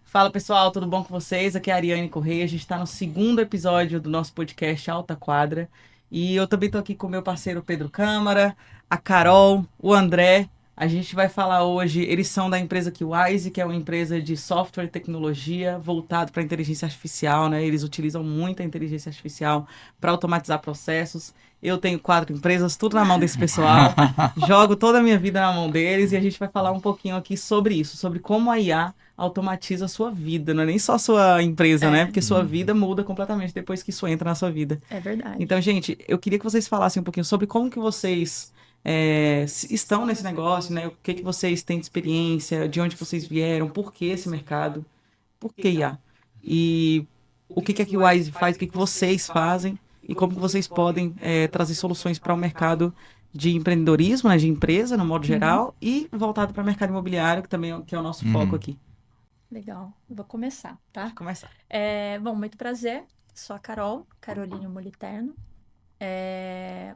Fala pessoal, tudo bom com vocês? Aqui é a Ariane Correia, a gente está no segundo episódio do nosso podcast Alta Quadra e eu também estou aqui com o meu parceiro Pedro Câmara, a Carol, o André. A gente vai falar hoje, eles são da empresa Qwise, que é uma empresa de software e tecnologia voltado para a inteligência artificial, né? Eles utilizam muito a inteligência artificial para automatizar processos. Eu tenho 4 empresas, tudo na mão desse pessoal, jogo toda a minha vida na mão deles e a gente vai falar um pouquinho aqui sobre isso, sobre como a IA automatiza a sua vida, não é nem só a sua empresa, né? É, Porque sua vida muda completamente depois que isso entra na sua vida. é verdade. Então, gente, eu queria que vocês falassem um pouquinho sobre como que vocês estão nesse negócio, né? O que que vocês têm de experiência, de onde vocês vieram, por que esse mercado, por que IA? E o que que a QWise faz, o que que vocês fazem e como que vocês podem trazer soluções para o mercado de empreendedorismo, né, de empresa, no modo Uhum, geral, e voltado para o mercado imobiliário, que também que é o nosso foco Uhum. aqui. legal. Vou começar, tá? Começar. Bom, muito prazer. Sou a Carol, Caroline Moliterno.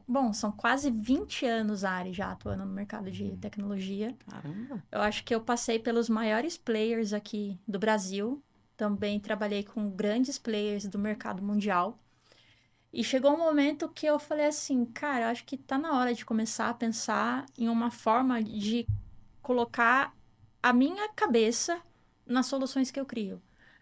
Bom, são quase 20 anos, Ari, já atuando no mercado de tecnologia. Caramba. Eu acho que eu passei pelos maiores players aqui do Brasil. Também trabalhei com grandes players do mercado mundial. E chegou um momento que eu falei assim, cara, eu acho que tá na hora de começar a pensar em uma forma de colocar a minha cabeça nas soluções que eu crio.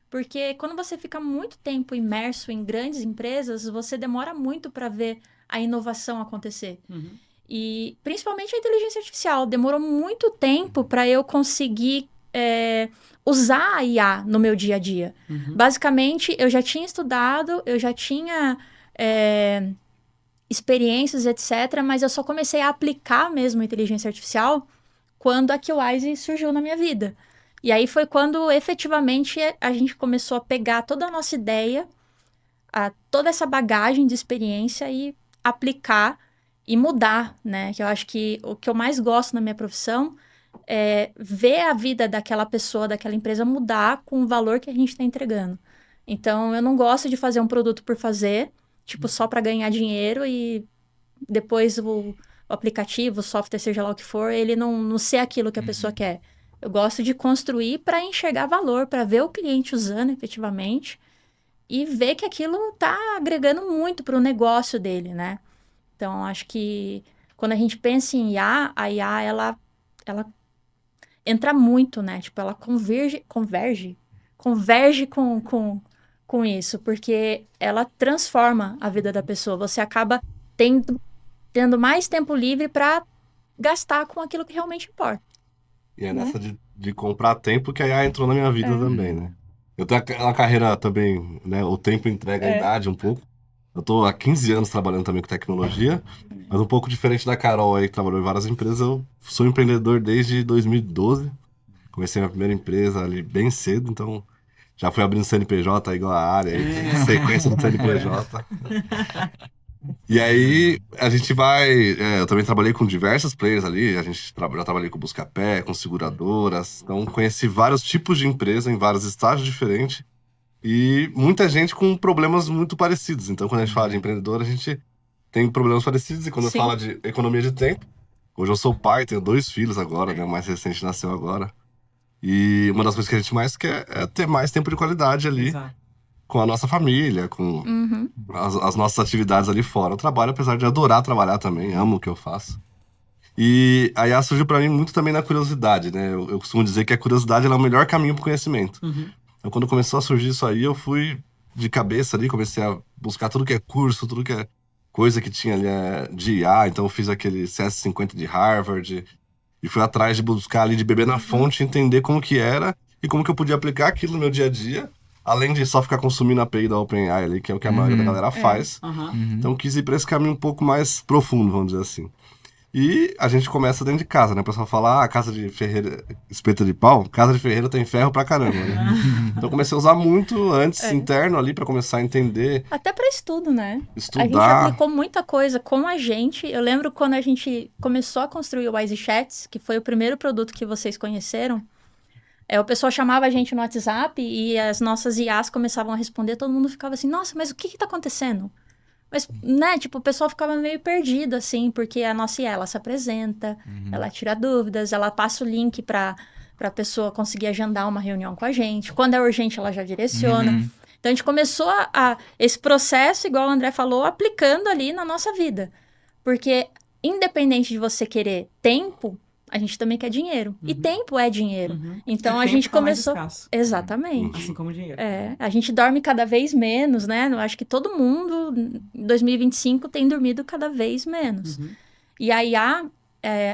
Porque quando você fica muito tempo imerso em grandes empresas, você demora muito para ver a inovação acontecer. Uhum. E principalmente a inteligência artificial. Demorou muito tempo para eu conseguir usar a IA no meu dia a dia. Uhum. Basicamente, eu já tinha estudado, eu já tinha experiências, etc., mas eu só comecei a aplicar mesmo a inteligência artificial quando a QWise surgiu na minha vida. E aí foi quando efetivamente a gente começou a pegar toda a nossa ideia, toda essa bagagem de experiência e aplicar e mudar, né? Que eu acho que o que eu mais gosto na minha profissão é ver a vida daquela pessoa, daquela empresa mudar com o valor que a gente está entregando. Então, eu não gosto de fazer um produto por fazer, tipo, só para ganhar dinheiro e depois o aplicativo, o software, seja lá o que for, ele não ser aquilo que a pessoa quer. Eu gosto de construir para enxergar valor, para ver o cliente usando efetivamente e ver que aquilo está agregando muito para o negócio dele, né? Então, acho que quando a gente pensa em IA, a IA, ela entra muito, né? Tipo, ela converge com isso, porque ela transforma a vida da pessoa. Você acaba tendo mais tempo livre para gastar com aquilo que realmente importa, E é né? nessa de comprar tempo que a IA entrou na minha vida É. também, né? Eu tenho uma carreira também, né? O tempo entrega a É. idade um pouco. Eu tô há 15 anos trabalhando também com tecnologia, mas um pouco diferente da Carol aí, que trabalhou em várias empresas. Eu sou empreendedor desde 2012. Comecei minha primeira empresa ali bem cedo, então já fui abrindo CNPJ igual a área aí, sequência do CNPJ. E aí a gente vai. Eu também trabalhei com diversos players ali. Já trabalhei com Buscapé, com seguradoras. Então conheci vários tipos de empresa em vários estágios diferentes. E muita gente com problemas muito parecidos. Então, quando a gente fala de empreendedor, a gente tem problemas parecidos. E quando eu Sim, falo de economia de tempo, hoje eu sou pai, tenho 2 filhos agora, né? O mais recente nasceu agora. E uma das coisas que a gente mais quer é ter mais tempo de qualidade ali Exato. com a nossa família, com uhum, as nossas atividades ali fora. Eu trabalho, apesar de adorar trabalhar também, amo o que eu faço. E a IA surgiu pra mim muito também na curiosidade, né? Eu costumo dizer que a curiosidade ela é o melhor caminho pro conhecimento. Uhum. Então, quando começou a surgir isso aí, eu fui de cabeça ali, comecei a buscar tudo que é curso, tudo que é coisa que tinha ali de IA. Então, eu fiz aquele CS50 de Harvard e fui atrás de buscar ali, de beber na Uhum. fonte, entender como que era e como que eu podia aplicar aquilo no meu dia a dia, além de só ficar consumindo a API da OpenAI ali, que é o que a maioria da galera é, faz. Aham. Então, eu quis ir para esse caminho um pouco mais profundo, vamos dizer assim. E a gente começa dentro de casa, né? O pessoal fala, casa de ferreira, espeta de pau, casa de ferreira tem ferro pra caramba, né? Então, eu comecei a usar muito antes, é. interno ali, para começar a entender, Até para estudo, né? A gente estudar. aplicou muita coisa com a gente. Eu lembro quando a gente começou a construir o Wise Chats, que foi o primeiro produto que vocês conheceram. O pessoal chamava a gente no WhatsApp e as nossas IAs começavam a responder, todo mundo ficava assim, nossa, mas o que tá acontecendo? Mas, né, tipo, o pessoal ficava meio perdido, assim, porque a nossa IA, ela se apresenta, ela tira dúvidas, ela passa o link para para a pessoa conseguir agendar uma reunião com a gente. Quando é urgente, ela já direciona. Então, a gente começou esse processo, igual o André falou, aplicando ali na nossa vida. Porque, independente de você querer tempo, a gente também quer dinheiro. E tempo é dinheiro. Então, a gente começou... Exatamente. Assim como dinheiro. A gente dorme cada vez menos, né? Eu acho que todo mundo, em 2025, tem dormido cada vez menos. E a IA,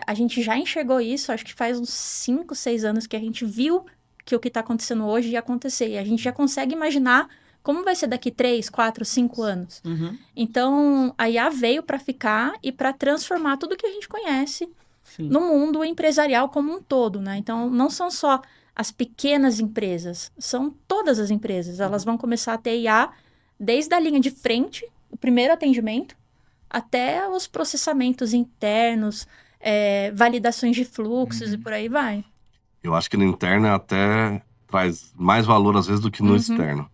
a gente já enxergou isso, acho que faz uns 5, 6 anos que a gente viu que o que está acontecendo hoje ia acontecer. E a gente já consegue imaginar como vai ser daqui 3, 4, 5 anos. Então, a IA veio para ficar e para transformar tudo que a gente conhece no mundo empresarial como um todo, né? Então, não são só as pequenas empresas, são todas as empresas. Elas vão começar a ter IA desde a linha de frente, o primeiro atendimento, até os processamentos internos, validações de fluxos e por aí vai. Eu acho que no interno até traz mais valor, às vezes, do que no externo.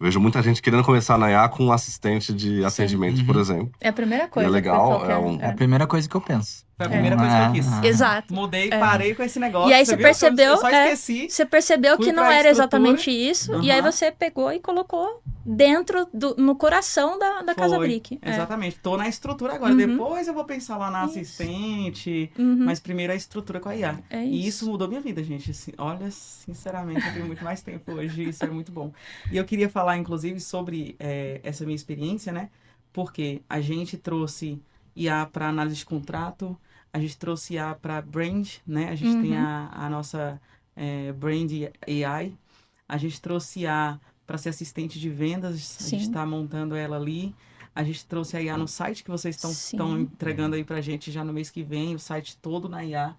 Vejo muita gente querendo começar na IA com um assistente de atendimento, por exemplo. É a primeira E coisa. é legal. É a primeira coisa que eu penso. Foi a primeira coisa que eu quis. Exato. Mudei, parei com esse negócio. E aí você viu? percebeu, Eu só esqueci. você percebeu que não pra era estrutura. exatamente isso, e aí você pegou e colocou dentro, no coração da Casa Brick. Exatamente. Tô na estrutura agora. Depois eu vou pensar lá na assistente, mas primeiro a estrutura com a IA. E isso mudou minha vida, gente. Assim, olha, sinceramente, eu tenho muito mais tempo hoje, isso é muito bom. E eu queria falar, inclusive, sobre essa minha experiência, né? Porque a gente trouxe IA para análise de contrato, a gente trouxe IA para brand, né? A gente tem a nossa brand AI. A gente trouxe IA para ser assistente de vendas. A gente está montando ela ali. A gente trouxe a IA no site que vocês estão entregando aí pra gente já no mês que vem. O site todo na IA.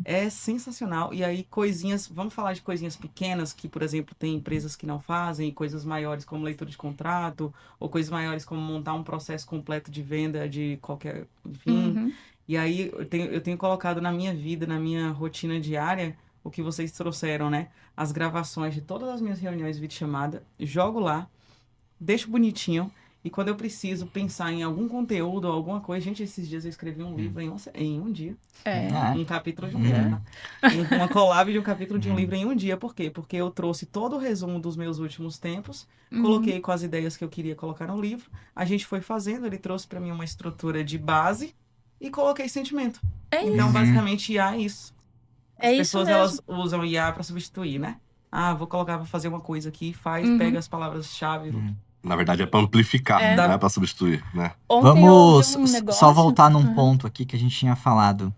É sensacional. E aí, coisinhas... Vamos falar de coisinhas pequenas que, por exemplo, tem empresas que não fazem. Coisas maiores como leitura de contrato. Ou coisas maiores como montar um processo completo de venda de qualquer... Enfim... E aí, eu tenho colocado na minha vida, na minha rotina diária, o que vocês trouxeram, né? As gravações de todas as minhas reuniões de videochamada, jogo lá, deixo bonitinho, e quando eu preciso pensar em algum conteúdo ou alguma coisa... Gente, esses dias eu escrevi um livro em um dia. Um capítulo de um livro, tá? Uma collab de um capítulo de um livro em um dia. Por quê? Porque eu trouxe todo o resumo dos meus últimos tempos, coloquei com as ideias que eu queria colocar no livro, a gente foi fazendo, ele trouxe para mim uma estrutura de base, e coloquei sentimento. Então, basicamente, IA é isso. As pessoas, elas usam IA para substituir, né? Vou colocar, vou fazer uma coisa aqui, pega as palavras-chave. Na verdade, é para amplificar, não é para substituir, né? Vamos só voltar num ponto aqui que a gente tinha falado.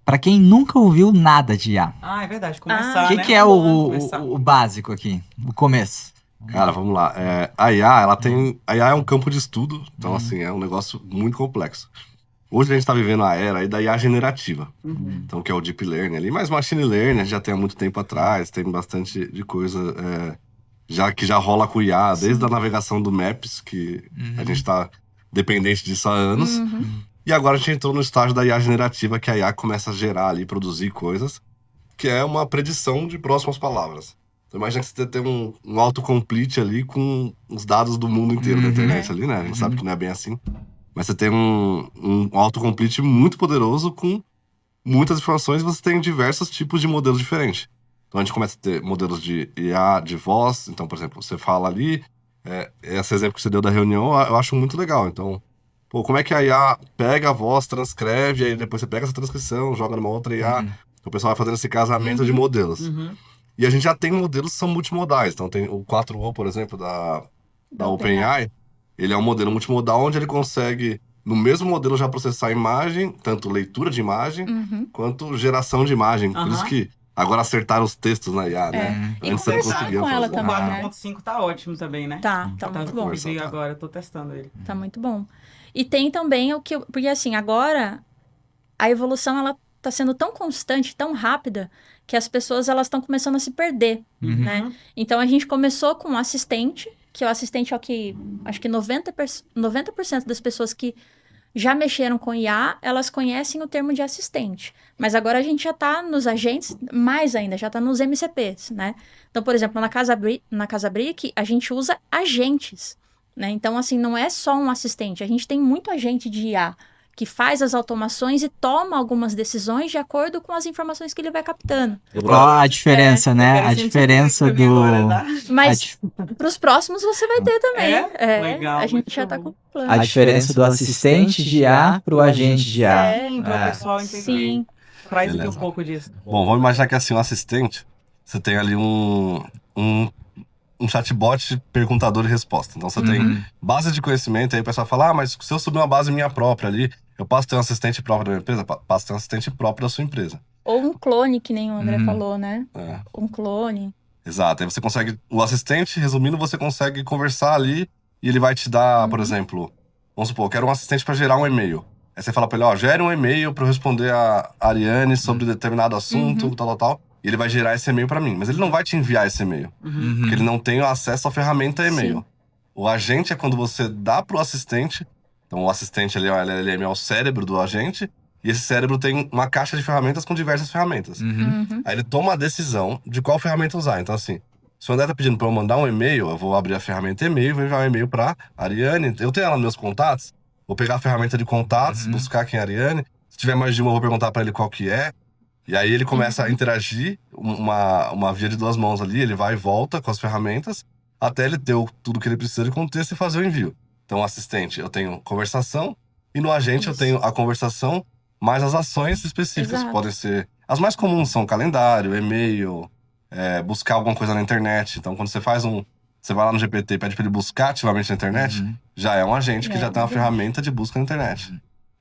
Para quem nunca ouviu nada de IA. É verdade. Começar, O que é o básico aqui? O começo. Cara, vamos lá. A IA, a IA é um campo de estudo. Então, assim, é um negócio muito complexo. Hoje a gente está vivendo a era aí da IA generativa. Então, que é o Deep Learning ali. Mas Machine Learning já tem há muito tempo atrás. Tem bastante de coisa que já rola com IA. Desde a navegação do Maps, que a gente está dependente disso há anos. E agora a gente entrou no estágio da IA generativa, que a IA começa a gerar ali, produzir coisas. Que é uma predição de próximas palavras. Então imagina que você tem um autocomplete ali com os dados do mundo inteiro da internet ali, né? A gente sabe que não é bem assim. Mas você tem um autocomplete muito poderoso com muitas informações e você tem diversos tipos de modelos diferentes. Então a gente começa a ter modelos de IA, de voz. Então, por exemplo, você fala ali, esse exemplo que você deu da reunião, eu acho muito legal. Então, como é que a IA pega a voz, transcreve, aí depois você pega essa transcrição, joga numa outra IA. Então o pessoal vai fazendo esse casamento de modelos. E a gente já tem modelos que são multimodais. Então tem o 4O, por exemplo, da OpenAI. Ele é um modelo multimodal onde ele consegue, no mesmo modelo, já processar imagem, tanto leitura de imagem, quanto geração de imagem. Por isso que agora acertaram os textos na IA, né? E Antes você não conseguia com ela fazer. também, né? 4.5 tá ótimo também, né? Tá muito bom. Eu agora, eu tô testando ele. Tá muito bom. E tem também o que... Porque assim, agora a evolução, ela tá sendo tão constante, tão rápida, que as pessoas, elas estão começando a se perder, né? Então, a gente começou com um assistente, que o assistente é o que... Acho que 90% das pessoas que já mexeram com IA, elas conhecem o termo de assistente. Mas agora a gente já tá nos agentes, mais ainda, já tá nos MCPs, né? Então, por exemplo, na Casa Brick, a gente usa agentes, né? Então, assim, não é só um assistente. A gente tem muito agente de IA que faz as automações e toma algumas decisões de acordo com as informações que ele vai captando. Qual a diferença, né? A diferença do... Mas para os próximos você vai ter também. Legal, a gente já tá com plano. A diferença do assistente de IA pro agente de IA. Para o pessoal entender. Sim. Traz aqui um pouco disso. Bom, vamos imaginar que assim, um assistente, você tem ali um chatbot perguntador e resposta. Então você tem base de conhecimento, aí o pessoal fala, mas se eu subir uma base minha própria ali, eu posso ter um assistente próprio da minha empresa? Posso ter um assistente próprio da sua empresa. Ou um clone, que nem o André falou, né? Um clone. Exato, aí você consegue, o assistente, resumindo, você consegue conversar ali e ele vai te dar, por exemplo, vamos supor, eu quero um assistente para gerar um e-mail. Aí você fala pra ele, gere um e-mail para eu responder a Ariane sobre determinado assunto, tal. E ele vai gerar esse e-mail para mim. Mas ele não vai te enviar esse e-mail. Porque ele não tem acesso à ferramenta e-mail. Sim. O agente é quando você dá pro assistente. Então o assistente ali, o LLM é o cérebro do agente. E esse cérebro tem uma caixa de ferramentas com diversas ferramentas. Aí ele toma a decisão de qual ferramenta usar. Então assim, se o André tá pedindo pra eu mandar um e-mail, eu vou abrir a ferramenta e-mail e vou enviar um e-mail pra Ariane. Eu tenho ela nos meus contatos. Vou pegar a ferramenta de contatos, buscar quem é a Ariane. Se tiver mais de uma, eu vou perguntar pra ele qual que é. E aí ele começa a interagir, uma via de duas mãos ali, ele vai e volta com as ferramentas, até ele ter tudo que ele precisa de contexto e fazer o envio. Então, assistente, eu tenho conversação, e no agente eu tenho a conversação, mais as ações específicas, que podem ser... As mais comuns são calendário, e-mail, buscar alguma coisa na internet. Então, quando você faz você vai lá no GPT e pede pra ele buscar ativamente na internet, já é um agente que já tem uma ferramenta de busca na internet.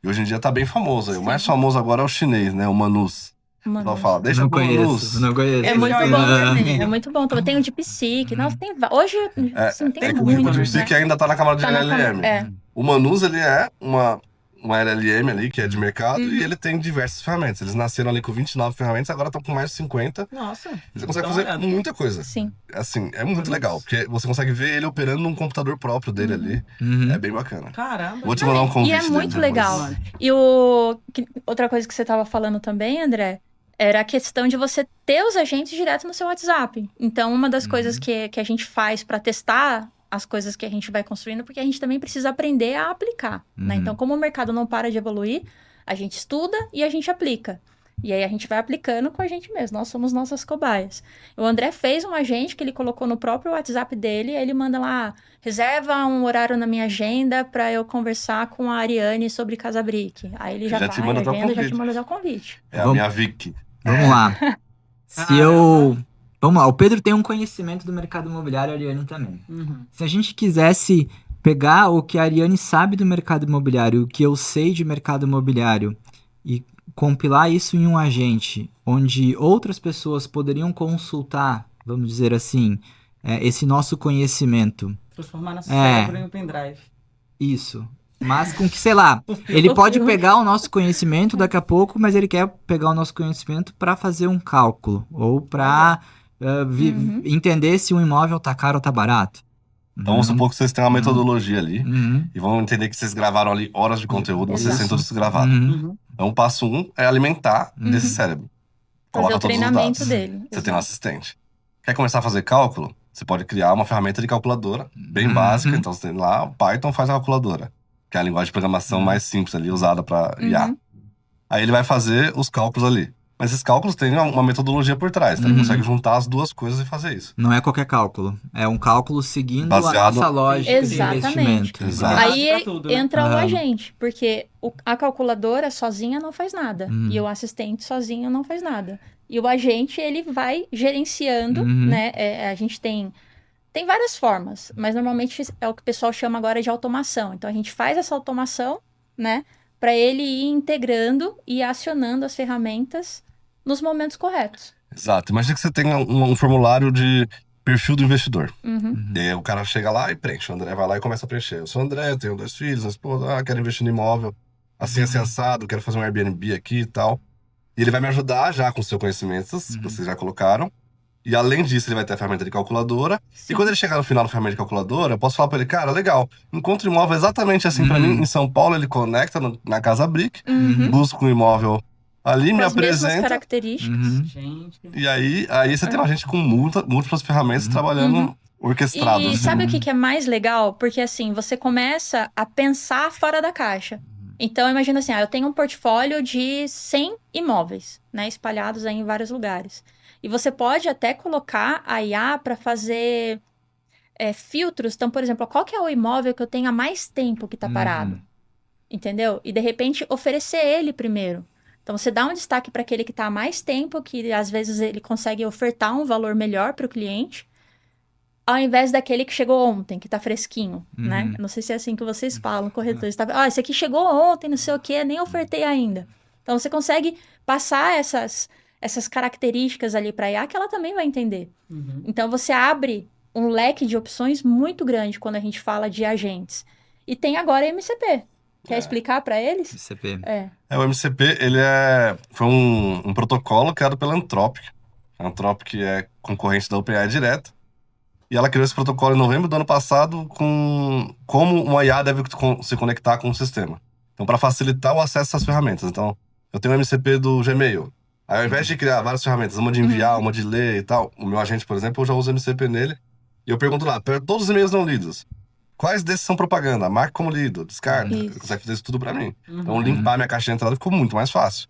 E hoje em dia tá bem famoso. O mais famoso agora é o chinês, né? O Manus. Só fala, deixa não conheço. É muito bom também. É muito bom. Tem o DeepSeek. Nossa, tem... Hoje, assim, tem muito. O DeepSeek ainda tá na camada de LLM. O Manus, ele é uma LLM ali, que é de mercado, e ele tem diversas ferramentas. Eles nasceram ali com 29 ferramentas, agora estão com mais de 50. Nossa. Você consegue fazer muita coisa. Sim. Assim, é muito legal, porque você consegue ver ele operando num computador próprio dele ali. É bem bacana. Caramba. Vou te mandar um convite. E é muito legal. E outra coisa que você estava falando também, André, era a questão de você ter os agentes direto no seu WhatsApp. Então, uma das coisas que a gente faz para testar as coisas que a gente vai construindo, porque a gente também precisa aprender a aplicar, né? Então, como o mercado não para de evoluir, a gente estuda e a gente aplica. E aí a gente vai aplicando com a gente mesmo. Nós somos nossas cobaias. O André fez um agente que ele colocou no próprio WhatsApp dele, aí ele manda lá, reserva um horário na minha agenda para eu conversar com a Ariane sobre Casa Brick. Aí ele já te manda o convite. É a minha Vicky. Vamos lá. Vamos lá, o Pedro tem um conhecimento do mercado imobiliário, a Ariane também. Se a gente quisesse pegar o que a Ariane sabe do mercado imobiliário, o que eu sei de mercado imobiliário, e compilar isso em um agente, onde outras pessoas poderiam consultar, vamos dizer assim, esse nosso conhecimento. Transformar nosso cérebro em um pendrive. Isso. Mas com que, sei lá, ele pode pegar o nosso conhecimento daqui a pouco, mas ele quer pegar o nosso conhecimento para fazer um cálculo, ou para entender se um imóvel tá caro ou tá barato. Então vamos supor que vocês têm uma metodologia ali, e vão entender que vocês gravaram ali horas de conteúdo, vocês têm tudo isso gravado. Então o passo 1 é alimentar desse cérebro. Coloca fazer o todos os treinamento dados. dele. Você tem um assistente. Quer começar a fazer cálculo? Você pode criar uma ferramenta de calculadora, bem básica. Então você tem lá, o Python faz a calculadora, que é a linguagem de programação mais simples ali, usada para IA. Aí ele vai fazer os cálculos ali. Mas esses cálculos têm uma metodologia por trás, tá? Ele consegue juntar as duas coisas e fazer isso. Não é qualquer cálculo. É um cálculo seguindo a nossa lógica de investimento. Exato. Aí entra o agente, porque a calculadora sozinha não faz nada. E o assistente sozinho não faz nada. E o agente, ele vai gerenciando, né? A gente tem várias formas, mas normalmente é o que o pessoal chama agora de automação. Então, a gente faz essa automação, né? Para ele ir integrando e acionando as ferramentas nos momentos corretos. Exato. Imagina que você tem um formulário de perfil do investidor. E aí o cara chega lá e preenche. O André vai lá e começa a preencher. Eu sou o André, tenho 2 filhos, uma esposa, quero investir no imóvel. Assim, assim, assado, quero fazer um Airbnb aqui e tal. E ele vai me ajudar já com os seus conhecimentos, que vocês já colocaram. E além disso, ele vai ter a ferramenta de calculadora. Sim. E quando ele chegar no final da ferramenta de calculadora, eu posso falar pra ele, cara, legal, encontra um imóvel exatamente assim pra mim em São Paulo, ele conecta na Casa Brick, busca um imóvel ali, me apresenta. As características. E aí você tem uma gente com múltiplas ferramentas trabalhando orquestradas. E sabe o que é mais legal? Porque assim, você começa a pensar fora da caixa. Então, imagina assim, eu tenho um portfólio de 100 imóveis, né, espalhados aí em vários lugares. E você pode até colocar a IA para fazer filtros. Então, por exemplo, qual que é o imóvel que eu tenho há mais tempo que está parado? Entendeu? E, de repente, oferecer ele primeiro. Então, você dá um destaque para aquele que está há mais tempo, que às vezes ele consegue ofertar um valor melhor para o cliente, ao invés daquele que chegou ontem, que está fresquinho, né? Eu não sei se é assim que vocês falam, corretores. Esse aqui chegou ontem, não sei o quê, nem ofertei ainda. Então, você consegue passar essas características ali para a IA que ela também vai entender. Então, você abre um leque de opções muito grande quando a gente fala de agentes. E tem agora MCP. Quer explicar para eles? MCP. O MCP, foi um protocolo criado pela Anthropic. A Anthropic é concorrente da OpenAI direto. E ela criou esse protocolo em novembro do ano passado com como uma IA deve se conectar com o sistema. Então, para facilitar o acesso às ferramentas. Então, eu tenho o MCP do Gmail. Aí, ao invés de criar várias ferramentas, uma de enviar, uma de ler e tal, o meu agente, por exemplo, eu já uso o MCP nele. E eu pergunto lá, todos os e-mails não lidos, quais desses são propaganda? Marca como lido, descarta. Ele consegue fazer isso tudo pra mim. Então, limpar minha caixa de entrada ficou muito mais fácil.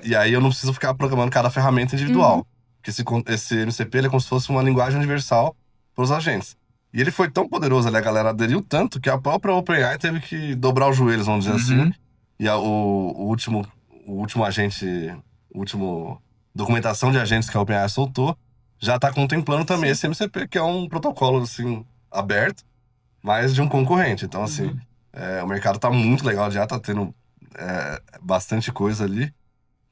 E aí, eu não preciso ficar programando cada ferramenta individual. Porque esse MCP ele é como se fosse uma linguagem universal para os agentes. E ele foi tão poderoso ali, a galera aderiu tanto, que a própria OpenAI teve que dobrar os joelhos, vamos dizer assim. E o último agente, documentação de agentes que a OpenAI soltou, já está contemplando também esse MCP, que é um protocolo, assim, aberto, mas de um concorrente. Então, assim, o mercado está muito legal, já está tendo bastante coisa ali.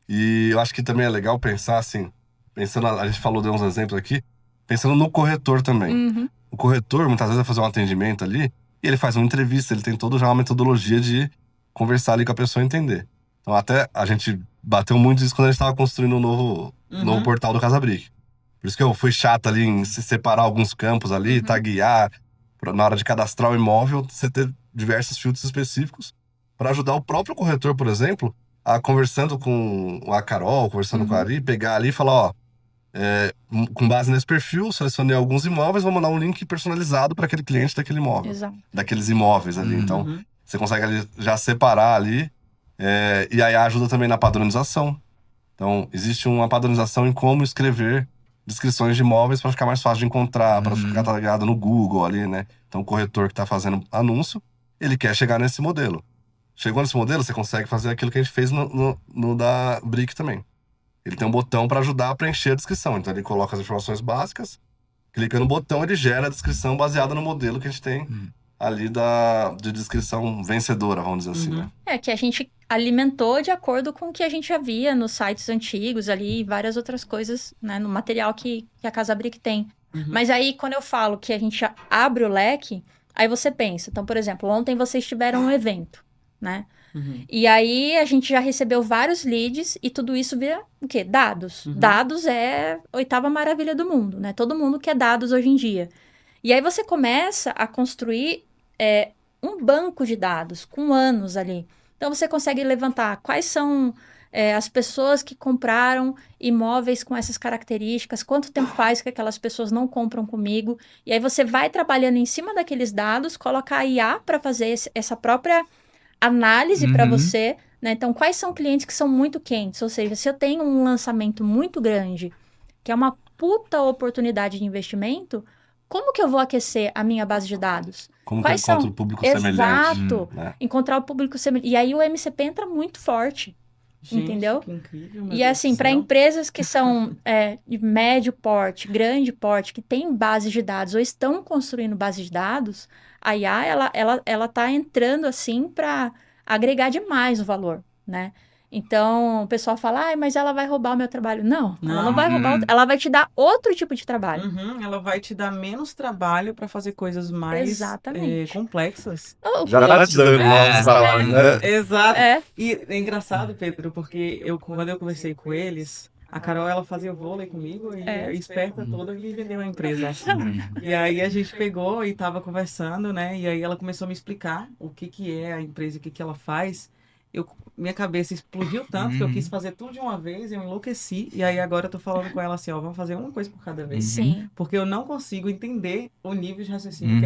E eu acho que também é legal pensar, assim, a gente deu uns exemplos aqui, pensando no corretor também. O corretor, muitas vezes, vai fazer um atendimento ali, e ele faz uma entrevista, ele tem toda já uma metodologia de conversar ali com a pessoa e entender. Então, até a gente bateu muito isso quando a gente estava construindo um novo portal do Casabric. Por isso que eu fui chato ali em se separar alguns campos ali, taguear, na hora de cadastrar o imóvel, você ter diversos filtros específicos para ajudar o próprio corretor, por exemplo, a conversando com a Carol, conversando com a Ari, pegar ali e falar, ó, com base nesse perfil, selecionei alguns imóveis, vou mandar um link personalizado para aquele cliente daquele imóvel. Exato. Daqueles imóveis ali. Então, você consegue ali já separar ali. E aí ajuda também na padronização. Então, existe uma padronização em como escrever descrições de imóveis para ficar mais fácil de encontrar, para ficar catalogado no Google ali, né? Então, o corretor que está fazendo anúncio, ele quer chegar nesse modelo. Chegou nesse modelo, você consegue fazer aquilo que a gente fez no da Brick também. Ele tem um botão para ajudar a preencher a descrição. Então, ele coloca as informações básicas, clica no botão, ele gera a descrição baseada no modelo que a gente tem ali de descrição vencedora, vamos dizer assim, né? Que a gente alimentou de acordo com o que a gente já via nos sites antigos ali e várias outras coisas, né, no material que a Casabric tem. Mas aí, quando eu falo que a gente abre o leque, aí você pensa. Então, por exemplo, ontem vocês tiveram um evento, né? E aí a gente já recebeu vários leads e tudo isso vira o quê? Dados. Dados é a oitava maravilha do mundo, né? Todo mundo quer dados hoje em dia. E aí você começa a construir um banco de dados com anos ali. Então você consegue levantar quais são as pessoas que compraram imóveis com essas características, quanto tempo faz que aquelas pessoas não compram comigo. E aí você vai trabalhando em cima daqueles dados, colocar a IA para fazer essa própria análise para você, né? Então, quais são clientes que são muito quentes? Ou seja, se eu tenho um lançamento muito grande, que é uma puta oportunidade de investimento, como que eu vou aquecer a minha base de dados? Como que eu encontro o público semelhante? Exato. Encontrar o público semelhante. E aí o MCP entra muito forte. Gente, entendeu? Que incrível, E assim, para empresas que são de médio porte, grande porte, que têm base de dados ou estão construindo base de dados, a IA, ela tá entrando assim para agregar demais o valor, né? Então, o pessoal fala, mas ela vai roubar o meu trabalho. Não, ela não vai roubar, ela vai te dar outro tipo de trabalho. Ela vai te dar menos trabalho para fazer coisas mais complexas. Já tá te dando novos trabalhos, né? Exato. E é engraçado, Pedro, porque quando eu conversei com eles, a Carol, ela fazia vôlei comigo e esperta toda me vendeu a empresa. E aí a gente pegou e tava conversando, né? E aí ela começou a me explicar o que é a empresa, o que ela faz. minha cabeça explodiu tanto que eu quis fazer tudo de uma vez, eu enlouqueci. E aí agora eu tô falando com ela assim, ó, vamos fazer uma coisa por cada vez. Sim. Porque eu não consigo entender o nível de raciocínio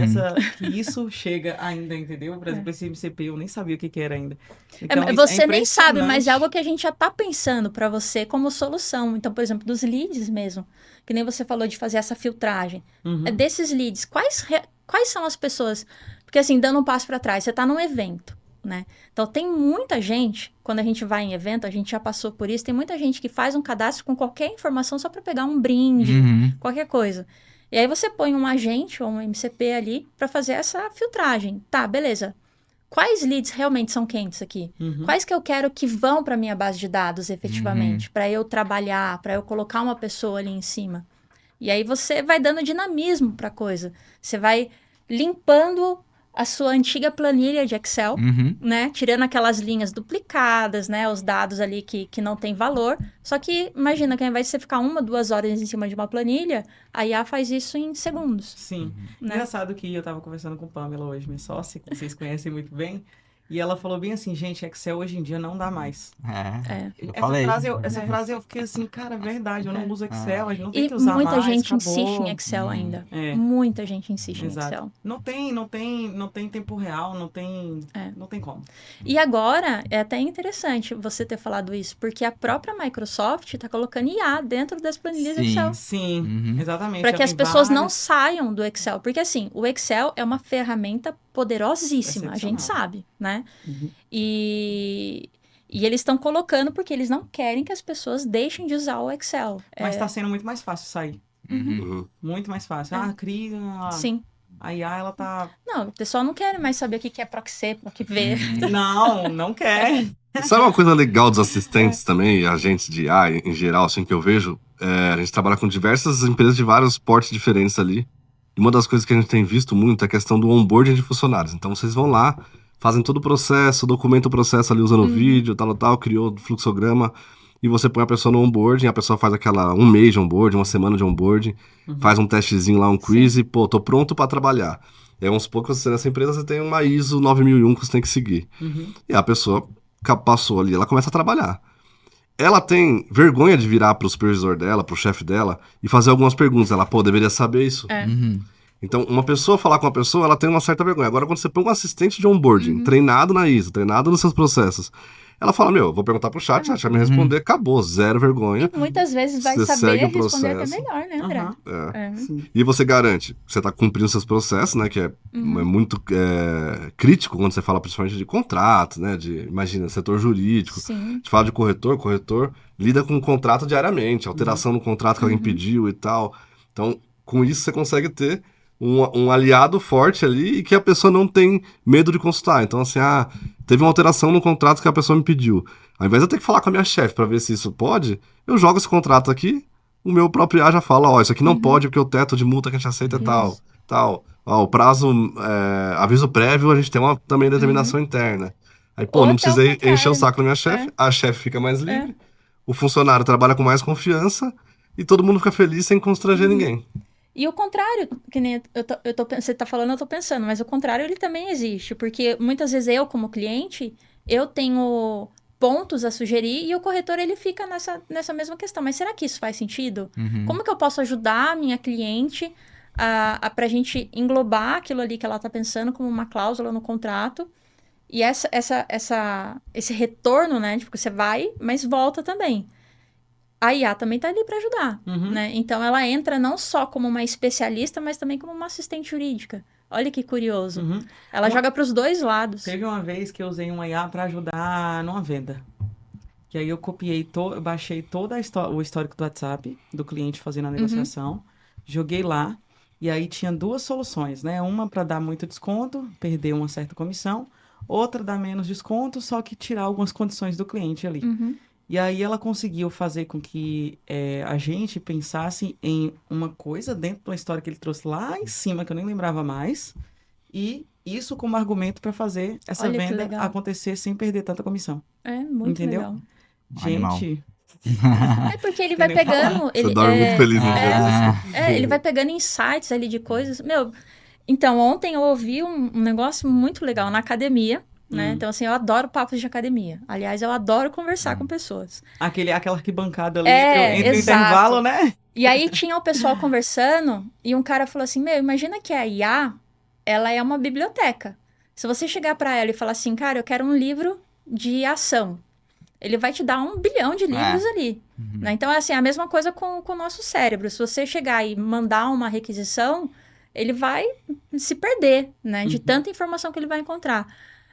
que isso chega ainda, entendeu? Por exemplo, esse MCP eu nem sabia o que era ainda. Então, Você nem sabe, mas é impressionante. algo que a gente já tá pensando para você como solução. Então, por exemplo, dos leads mesmo, que nem você falou de fazer essa filtragem. Uhum. Desses leads, quais são as pessoas? Porque assim, dando um passo para trás, você tá num evento, né? Então, tem muita gente, quando a gente vai em evento, a gente já passou por isso, tem muita gente que faz um cadastro com qualquer informação só para pegar um brinde, qualquer coisa. E aí você põe um agente ou um MCP ali para fazer essa filtragem. Tá, beleza. Quais leads realmente são quentes aqui? Uhum. Quais que eu quero que vão para minha base de dados efetivamente, para eu trabalhar, para eu colocar uma pessoa ali em cima? E aí você vai dando dinamismo para a coisa. Você vai limpando a sua antiga planilha de Excel, né? Tirando aquelas linhas duplicadas, né? Os dados ali que não tem valor. Só que imagina que ao invés de você ficar 1, 2 horas em cima de uma planilha, a IA faz isso em segundos. Sim. Né? Engraçado que eu tava conversando com Pamela hoje, minha sócia, que vocês conhecem muito bem. E ela falou bem assim, gente, Excel hoje em dia não dá mais. Eu falei. Essa frase eu fiquei assim, cara, é verdade, eu não uso Excel, a gente não tem que usar E muita mais, gente acabou. insiste em Excel ainda. É. Muita gente insiste Exato. em Excel. Não tem tempo real, não tem como. E agora, é até interessante você ter falado isso, porque a própria Microsoft está colocando IA dentro das planilhas Excel. Sim, exatamente. Para que Já as tem pessoas não vários. saiam do Excel. Porque, assim, o Excel é uma ferramenta poderosíssima, a gente Excepcional. sabe, né? Uhum. E eles estão colocando porque eles não querem que as pessoas deixem de usar o Excel. Mas tá sendo muito mais fácil sair. Uhum. Muito mais fácil. Cria. Sim. A IA, ela tá. Não, o pessoal não quer mais saber o que é proxy, PROC-V. Não quer. Sabe uma coisa legal dos assistentes também, e agentes de IA em geral, assim, que eu vejo? A gente trabalha com diversas empresas de vários portes diferentes ali. E uma das coisas que a gente tem visto muito é a questão do onboarding de funcionários. Então, vocês vão lá, fazem todo o processo, documentam o processo ali usando o vídeo, tal, criou o fluxograma, e você põe a pessoa no onboarding, a pessoa faz um mês de onboarding, uma semana de onboarding, faz um testezinho lá, um quiz e, pô, tô pronto para trabalhar. E aí, uns poucos, nessa empresa, você tem uma ISO 9001 que você tem que seguir. E a pessoa passou ali, ela começa a trabalhar. Ela tem vergonha de virar pro supervisor dela, pro chefe dela, e fazer algumas perguntas. Ela, pô, deveria saber isso. Então, uma pessoa falar com uma pessoa, ela tem uma certa vergonha. Agora, quando você põe um assistente de onboarding, treinado na ISO, treinado nos seus processos, ela fala, vou perguntar pro chat, o chat vai me responder, acabou, zero vergonha. E muitas vezes vai Você saber segue o responder até processo. melhor, né, André? E você garante que você está cumprindo seus processos, né? Que é muito crítico quando você fala principalmente de contrato, né? Imagina, setor jurídico. Sim. A gente fala de corretor lida com o contrato diariamente, alteração no contrato que alguém pediu e tal. Então, com isso você consegue ter um aliado forte ali e que a pessoa não tem medo de consultar. Então, assim, teve uma alteração no contrato que a pessoa me pediu. Ao invés de eu ter que falar com a minha chefe para ver se isso pode, eu jogo esse contrato aqui, o meu próprio IA já fala, isso aqui não pode porque o teto de multa que a gente aceita é tal. O prazo, aviso prévio, a gente tem uma também determinação interna. Aí, Ou não até o precisei contrário. encher o saco da minha chefe, a chefe fica mais livre, o funcionário trabalha com mais confiança e todo mundo fica feliz sem constranger ninguém. E o contrário, que nem você tá falando, eu tô pensando, mas o contrário ele também existe, porque muitas vezes eu, como cliente, eu tenho pontos a sugerir e o corretor ele fica nessa mesma questão. Mas será que isso faz sentido? Como que eu posso ajudar a minha cliente pra gente englobar aquilo ali que ela tá pensando como uma cláusula no contrato? E esse retorno, né? Tipo, você vai, mas volta também. A IA também tá ali para ajudar, né? Então, ela entra não só como uma especialista, mas também como uma assistente jurídica. Olha que curioso. Ela joga para os dois lados. Teve uma vez que eu usei uma IA para ajudar numa venda. Que aí eu copiei, eu baixei todo o histórico do WhatsApp do cliente fazendo a negociação, joguei lá, e aí tinha duas soluções, né? Uma para dar muito desconto, perder uma certa comissão, outra dar menos desconto, só que tirar algumas condições do cliente ali. E aí ela conseguiu fazer com que a gente pensasse em uma coisa dentro da história que ele trouxe lá em cima, que eu nem lembrava mais, e isso como argumento para fazer essa Olha que venda legal. acontecer sem perder tanta comissão. É muito Entendeu? legal. Animal. Gente, É porque ele vai nem falar. pegando... Você dorme muito feliz no dia. ele vai pegando insights ali de coisas. Então, ontem eu ouvi um negócio muito legal na academia, né? Então, assim, eu adoro papos de academia. Aliás, eu adoro conversar com pessoas. Aquela arquibancada ali entre o Exato. intervalo, né? E aí tinha o pessoal conversando e um cara falou assim, imagina que a IA, ela é uma biblioteca. Se você chegar pra ela e falar assim, cara, eu quero um livro de ação, ele vai te dar 1 bilhão de livros ali. Né? Então, é assim, a mesma coisa com o nosso cérebro. Se você chegar e mandar uma requisição, ele vai se perder, né? De tanta informação que ele vai encontrar.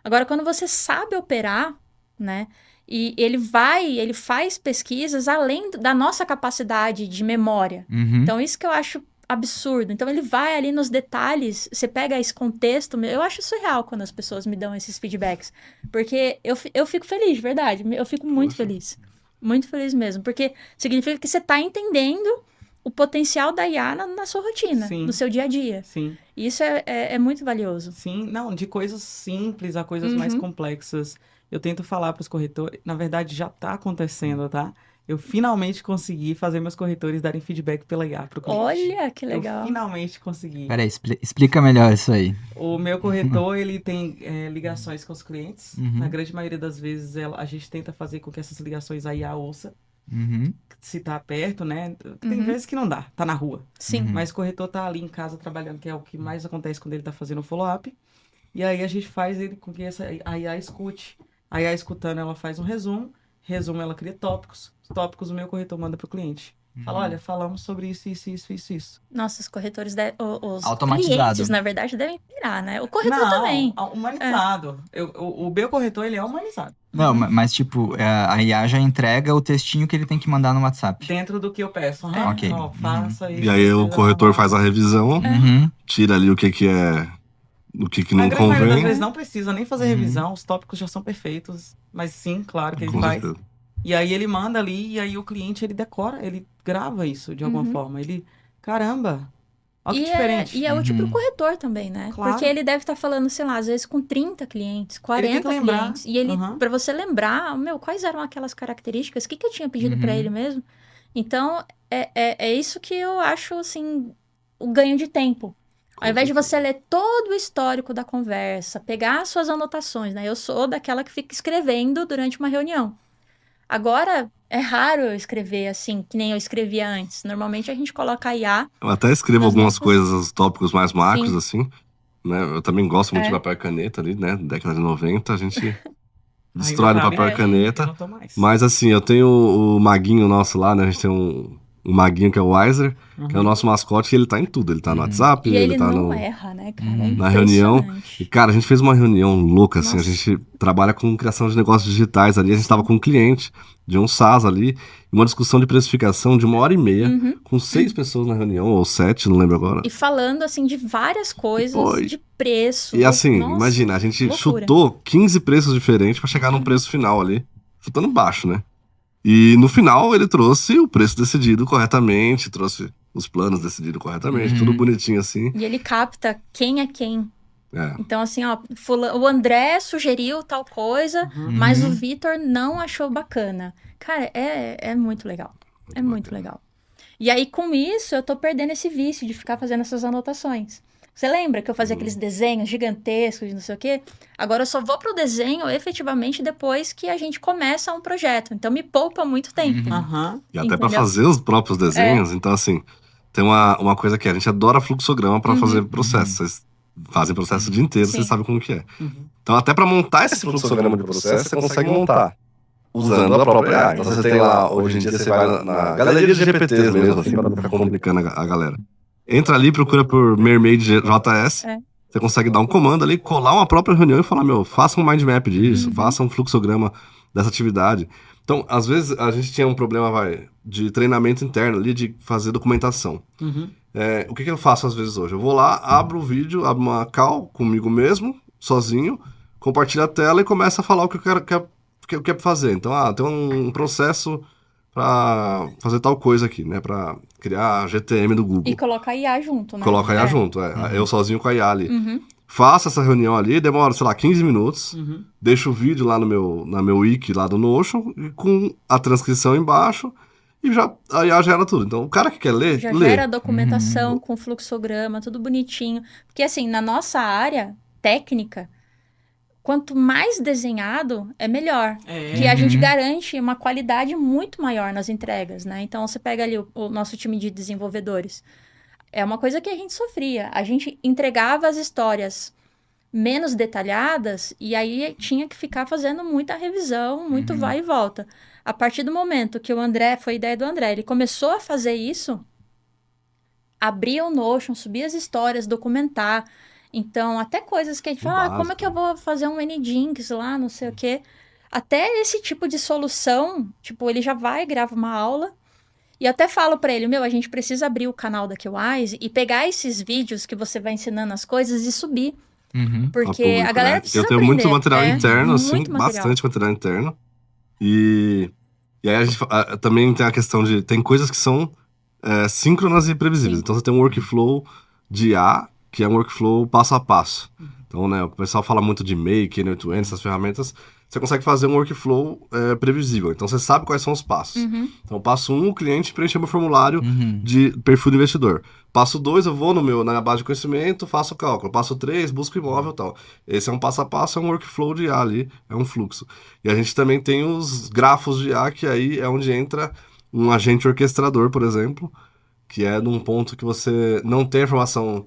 Agora, quando você sabe operar, né? E ele faz pesquisas além da nossa capacidade de memória. Então, isso que eu acho absurdo. Então, ele vai ali nos detalhes, você pega esse contexto, eu acho surreal quando as pessoas me dão esses feedbacks. Porque eu fico feliz, de verdade. Eu fico muito feliz. Muito feliz mesmo. Porque significa que você está entendendo o potencial da IA na sua rotina, Sim. no seu dia a dia. Sim. E isso é muito valioso. Sim, não, de coisas simples a coisas mais complexas. Eu tento falar para os corretores, na verdade já está acontecendo, tá? Eu finalmente consegui fazer meus corretores darem feedback pela IA para o cliente. Olha, que legal. Eu finalmente consegui. Peraí, explica melhor isso aí. O meu corretor, ele tem ligações com os clientes. Na grande maioria das vezes, a gente tenta fazer com que essas ligações a IA ouça. Se tá perto, né? Tem vezes que não dá, tá na rua. Sim. Mas o corretor tá ali em casa trabalhando, que é o que mais acontece quando ele tá fazendo o follow-up. E aí a gente faz ele com que a IA escute. A IA escutando, ela faz um resumo. Resumo, ela cria tópicos. Os tópicos o meu corretor manda pro cliente. Fala, olha, falamos sobre isso. Nossa, os corretores, os Automatizado. clientes, na verdade, devem pirar, né? O corretor Não, também. humanizado. O meu corretor, ele é humanizado. Não, mas tipo, a IA já entrega o textinho que ele tem que mandar no WhatsApp. Dentro do que eu peço. Ok. Ó, faça isso. E aí o corretor faz a revisão, tira ali o que é... O que A não grande maioria das convém. vezes não precisa nem fazer revisão, os tópicos já são perfeitos. Mas sim, claro que ele Com faz. certeza. E aí ele manda ali, e aí o cliente, ele decora, ele grava isso de alguma forma. Ele, caramba, olha que diferente. E é útil pro corretor também, né? Claro. Porque ele deve estar falando, sei lá, às vezes com 30 clientes, 40 lembrar. clientes. E ele, pra você lembrar, quais eram aquelas características, o que eu tinha pedido pra ele mesmo? Então, é isso que eu acho, assim, o ganho de tempo. Ao invés de você ler todo o histórico da conversa, pegar as suas anotações, né? Eu sou daquela que fica escrevendo durante uma reunião. Agora, é raro eu escrever assim, que nem eu escrevia antes. Normalmente a gente coloca a IA. Eu até escrevo Nas algumas nossas- coisas, os tópicos mais macros, Sim. assim. Né? Eu também gosto muito de papel e caneta ali, né? Década de 90, a gente destrói no papel e Eu caneta. não tô mais. Mas assim, eu tenho o maguinho nosso lá, né? A gente tem um maguinho que é o Wiser, que é o nosso mascote, e ele tá em tudo. Ele tá no WhatsApp, E ele tá não no... erra, né, cara? É na reunião. E, impressionante. cara, a gente fez uma reunião louca, assim. Nossa. A gente trabalha com criação de negócios digitais ali. A gente tava com um cliente de um SaaS ali, e uma discussão de precificação de 1h30, com 6 pessoas na reunião, ou 7, não lembro agora. E falando, assim, de várias coisas, Pô, de preço. E assim, Nossa, imagina, a gente loucura. chutou 15 preços diferentes pra chegar num preço final ali, chutando baixo, né? E no final ele trouxe o preço decidido corretamente, trouxe os planos decididos corretamente, tudo bonitinho assim. E ele capta quem é quem. É. Então, assim, ó, o André sugeriu tal coisa, mas o Vitor não achou bacana. Cara, é muito legal. É muito legal. E aí, com isso, eu tô perdendo esse vício de ficar fazendo essas anotações. Você lembra que eu fazia aqueles desenhos gigantescos, não sei o quê? Agora eu só vou pro desenho efetivamente depois que a gente começa um projeto. Então me poupa muito tempo. Aham. E até pra Entendeu? fazer os próprios desenhos, então assim, tem uma coisa que a gente adora fluxograma pra fazer processo. Vocês fazem processo o dia inteiro, Sim. vocês sabem como que é. Então até pra montar esse fluxograma de processo, você consegue montar usando a própria AI. Então você tem lá, hoje em dia você vai na galeria de GPTs mesmo, assim, pra não ficar complicando a galera. Entra ali, procura por Mermaid JS, você consegue dar um comando ali, colar uma própria reunião e falar, faça um mind map disso, faça um fluxograma dessa atividade. Então, às vezes, a gente tinha um problema, de treinamento interno ali, de fazer documentação. O que eu faço às vezes hoje? Eu vou lá, abro o vídeo, abro uma call comigo mesmo, sozinho, compartilho a tela e começo a falar o que eu quero fazer. Então, tem um processo pra fazer tal coisa aqui, né? Pra criar a GTM do Google. E coloca a IA junto, né? Coloca a IA junto, eu sozinho com a IA ali. Faço essa reunião ali, demora, sei lá, 15 minutos, deixo o vídeo lá na meu wiki, lá do Notion, e com a transcrição embaixo, e a IA gera tudo. Então, o cara que quer ler, Já lê. gera a documentação com fluxograma, tudo bonitinho. Porque assim, na nossa área técnica, quanto mais desenhado, é melhor. É. Que a gente garante uma qualidade muito maior nas entregas, né? Então, você pega ali o nosso time de desenvolvedores. É uma coisa que a gente sofria. A gente entregava as histórias menos detalhadas e aí tinha que ficar fazendo muita revisão, muito vai e volta. A partir do momento que o André, foi ideia do André, ele começou a fazer isso, abria o Notion, subia as histórias, documentar. Então, até coisas que a gente fala, como é que eu vou fazer um Nginx lá, não sei o quê. Até esse tipo de solução, tipo, ele já vai, grava uma aula. E eu até falo pra ele, a gente precisa abrir o canal da QWise e pegar esses vídeos que você vai ensinando as coisas e subir. Porque público, a galera né? precisa Eu tenho aprender. muito material interno, assim, muito material. bastante material interno. E aí a gente também tem a questão de... Tem coisas que são síncronas e previsíveis. Sim. Então você tem um workflow de IA, que é um workflow passo a passo. Então, né, o pessoal fala muito de Make, End-to-End, essas ferramentas. Você consegue fazer um workflow previsível. Então, você sabe quais são os passos. Então, passo 1, o cliente preenche meu formulário de perfil do investidor. Passo 2, eu vou na minha base de conhecimento, faço o cálculo. Passo 3, busco imóvel e tal. Esse é um passo a passo, é um workflow de IA ali, é um fluxo. E a gente também tem os grafos de IA, que aí é onde entra um agente orquestrador, por exemplo, que é num ponto que você não tem a informação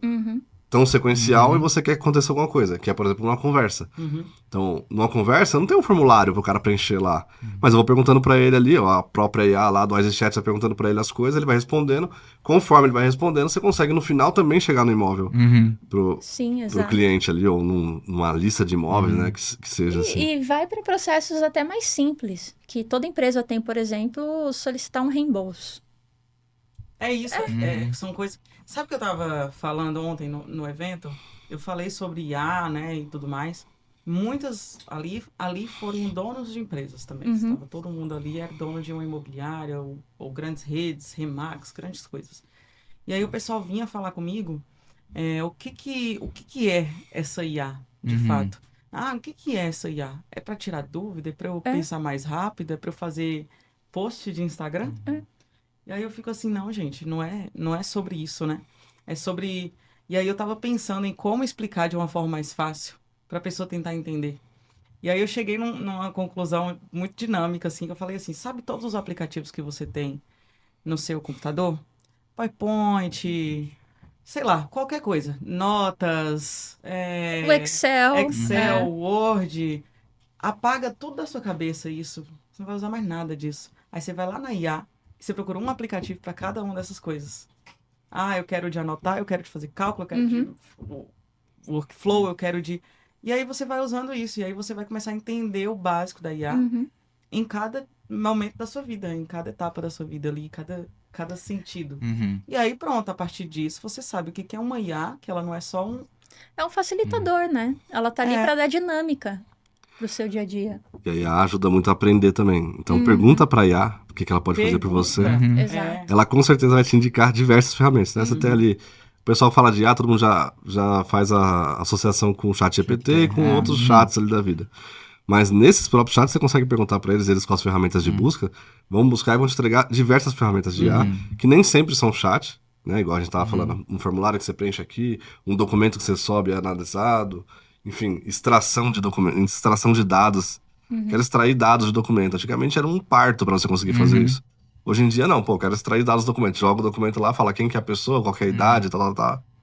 tão sequencial e você quer que aconteça alguma coisa, que é, por exemplo, uma conversa. Então, numa conversa, não tem um formulário pro cara preencher lá, mas eu vou perguntando pra ele ali, ó, a própria IA lá do WiseChat vai perguntando pra ele as coisas, ele vai respondendo, conforme ele vai respondendo, você consegue no final também chegar no imóvel Sim, pro exato. cliente ali, ou numa lista de imóveis, né, que seja assim. E vai para processos até mais simples, que toda empresa tem, por exemplo, solicitar um reembolso. É isso, são coisas... Sabe o que eu tava falando ontem no evento? Eu falei sobre IA, né, e tudo mais. Muitas ali foram donos de empresas também. Estava todo mundo ali, era dono de uma imobiliária, ou grandes redes, Remax, grandes coisas. E aí o pessoal vinha falar comigo, o que é essa IA, de fato? O que é essa IA? É para tirar dúvida? É para eu pensar mais rápido? É para eu fazer post de Instagram? E aí eu fico assim, não, gente, não é sobre isso, né? É sobre... E aí eu tava pensando em como explicar de uma forma mais fácil pra pessoa tentar entender. E aí eu cheguei numa conclusão muito dinâmica, assim, que eu falei assim, sabe todos os aplicativos que você tem no seu computador? PowerPoint, sei lá, qualquer coisa. Notas, O Excel. Word. Apaga tudo da sua cabeça isso. Você não vai usar mais nada disso. Aí você vai lá na IA, você procura um aplicativo para cada uma dessas coisas. Eu quero de anotar, eu quero de fazer cálculo, eu quero de workflow, eu quero de... E aí você vai usando isso, e aí você vai começar a entender o básico da IA em cada momento da sua vida, em cada etapa da sua vida ali, cada sentido. E aí pronto, a partir disso você sabe o que é uma IA, que ela não é só um... É um facilitador, né? Ela tá ali para dar dinâmica pro seu dia a dia. E a IA ajuda muito a aprender também. Então, pergunta pra IA o que ela pode fazer por você. Exato. Ela com certeza vai te indicar diversas ferramentas, né? Você tem ali... O pessoal fala de IA, todo mundo já faz a associação com o chat GPT e com outros chats ali da vida. Mas nesses próprios chats, você consegue perguntar pra eles com as ferramentas de busca, vão buscar e vão te entregar diversas ferramentas de IA, que nem sempre são chat, né? Igual a gente tava falando, um formulário que você preenche aqui, um documento que você sobe é analisado, enfim, extração de dados. Quero extrair dados de documento. Antigamente era um parto pra você conseguir fazer isso. Hoje em dia não, quero extrair dados do documento. Joga o documento lá, fala quem que é a pessoa, qual que é a idade, tal.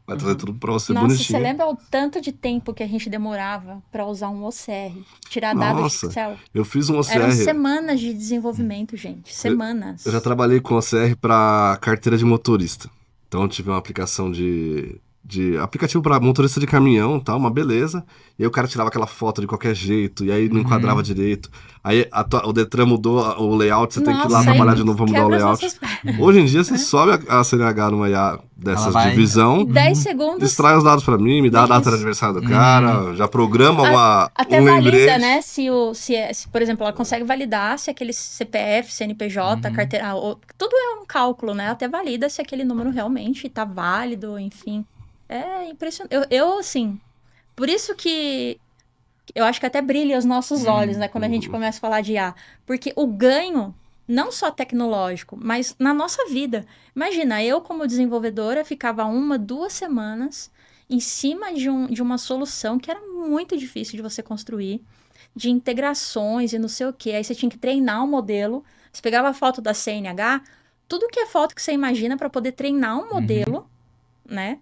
Vai trazer tudo pra você bonitinho. Você lembra o tanto de tempo que a gente demorava pra usar um OCR? Tirar dados de Excel? Eu fiz um OCR. Eram semanas de desenvolvimento, gente. Semanas. Eu já trabalhei com OCR pra carteira de motorista. Então eu tive uma aplicação de aplicativo para motorista de caminhão e tal, uma beleza. E aí o cara tirava aquela foto de qualquer jeito, e aí não enquadrava direito. Aí o Detran mudou o layout, você tem que ir lá trabalhar de novo pra mudar o layout. Hoje em dia você sobe a CNH numa IA dessas de visão, 10 segundos. extrai os dados pra mim, me dá a data de aniversário do cara, já programa até um valida, lembrete. né? Se, por exemplo, ela consegue validar se aquele CPF, CNPJ, carteira. Tudo é um cálculo, né? Até valida se aquele número realmente tá válido, enfim. É impressionante. Eu, assim, por isso que eu acho que até brilha os nossos olhos, né? Quando a gente começa a falar de IA. Porque o ganho, não só tecnológico, mas na nossa vida. Imagina, eu como desenvolvedora ficava 1, 2 semanas em cima de uma solução que era muito difícil de você construir, de integrações e não sei o quê. Aí você tinha que treinar um modelo. Você pegava a foto da CNH, tudo que é foto que você imagina para poder treinar um modelo, né?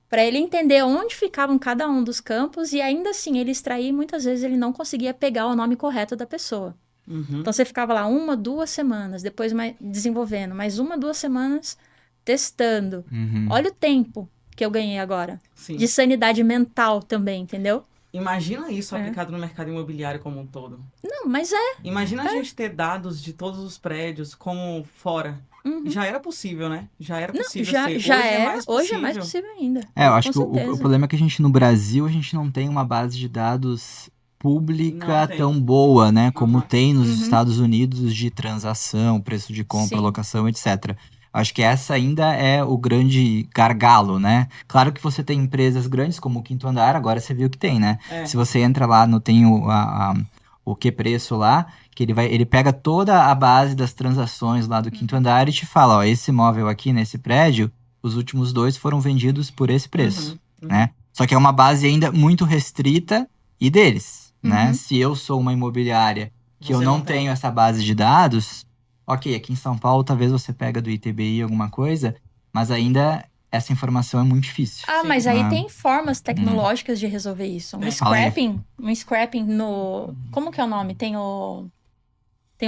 Para ele entender onde ficavam cada um dos campos e ainda assim ele extrair, muitas vezes ele não conseguia pegar o nome correto da pessoa. Então você ficava lá 1, 2 semanas, depois desenvolvendo, mais 1, 2 semanas testando. Olha o tempo que eu ganhei agora. Sim. De sanidade mental também, entendeu? Imagina isso aplicado no mercado imobiliário como um todo. Não, mas é. Imagina a gente ter dados de todos os prédios como fora. Já era possível, né? Já era possível ser. Hoje é mais possível ainda. Eu acho que Com certeza. o problema é que a gente, no Brasil, a gente não tem uma base de dados pública tão boa, né? Como tem nos Estados Unidos de transação, preço de compra, Sim. locação, etc. Acho que essa ainda é o grande gargalo, né? Claro que você tem empresas grandes como o Quinto Andar, agora você viu que tem, né? Se você entra lá, tem o que preço lá, que ele pega toda a base das transações lá do Quinto Andar e te fala, ó, esse imóvel aqui nesse prédio, os últimos 2 foram vendidos por esse preço, né? Só que é uma base ainda muito restrita e deles, né? Se eu sou uma imobiliária que eu não tenho essa base de dados, ok, aqui em São Paulo talvez você pega do ITBI alguma coisa, mas ainda essa informação é muito difícil. Mas aí tem formas tecnológicas de resolver isso. Um scrapping no... Como que é o nome? Tem o